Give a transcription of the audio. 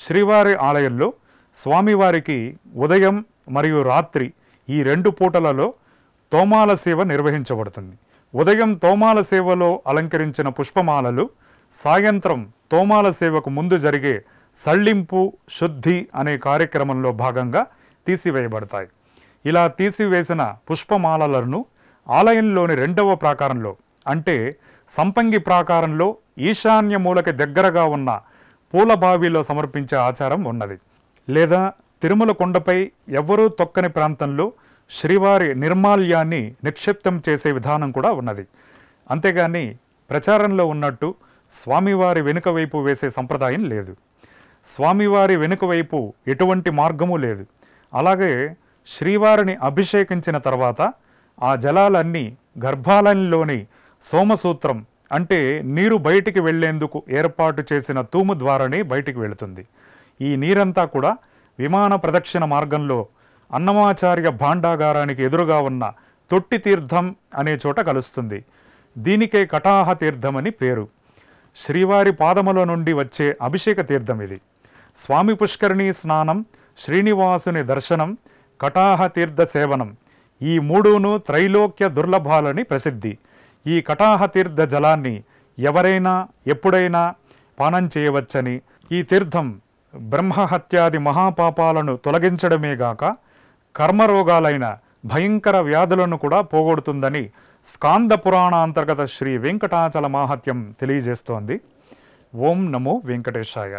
శ్రీవారి ఆలయంలో స్వామివారికి ఉదయం మరియు రాత్రి ఈ 2 పూటలలో తోమాల సేవ నిర్వహించబడుతుంది. ఉదయం తోమాల సేవలో అలంకరించిన పుష్పమాలలు సాయంత్రం తోమాల సేవకు ముందు జరిగే సళ్ళింపు శుద్ధి అనే కార్యక్రమంలో భాగంగా తీసివేయబడతాయి. ఇలా తీసివేసిన పుష్పమాలలను ఆలయంలోని 2వ ప్రాకారంలో అంటే సంపంగి ప్రాకారంలో ఈశాన్య మూలకి దగ్గరగా ఉన్న పూలబావిలో సమర్పించే ఆచారం ఉన్నది. లేదా తిరుమల కొండపై ఎవ్వరూ తొక్కని ప్రాంతంలో శ్రీవారి నిర్మాల్యాన్ని నిక్షిప్తం చేసే విధానం కూడా ఉన్నది. అంతేగాని ప్రచారంలో ఉన్నట్టు స్వామివారి వెనుక వైపు వేసే సంప్రదాయం లేదు. స్వామివారి వెనుక వైపు ఎటువంటి మార్గము లేదు. అలాగే శ్రీవారిని అభిషేకించిన తర్వాత ఆ జలాలన్నీ గర్భాలయంలోని సోమసూత్రం అంటే నీరు బయటికి వెళ్లేందుకు ఏర్పాటు చేసిన తూము ద్వారానే బయటికి వెళుతుంది. ఈ నీరంతా కూడా విమాన ప్రదక్షిణ మార్గంలో అన్నమాచార్య భాండాగారానికి ఎదురుగా ఉన్న తొట్టి తీర్థం అనే చోట కలుస్తుంది. దీనికే కటాహ తీర్థమని పేరు. శ్రీవారి పాదముల నుండి వచ్చే అభిషేక తీర్థం ఇది. స్వామి పుష్కరిణీ స్నానం, శ్రీనివాసుని దర్శనం, కటాహ తీర్థ సేవనం ఈ 3ను త్రైలోక్య దుర్లభాలని ప్రసిద్ధి. ఈ కటాహ తీర్థ జలాన్ని ఎవరైనా ఎప్పుడైనా పానం చేయవచ్చని, ఈ తీర్థం బ్రహ్మహత్యాది మహాపాపాలను తొలగించడమేగాక కర్మరోగాలైన భయంకర వ్యాధులను కూడా పోగొడుతుందని స్కాంద పురాణాంతర్గత శ్రీ వెంకటాచల మాహాత్మ్యం తెలియజేస్తోంది. ఓం నమో వెంకటేశాయ.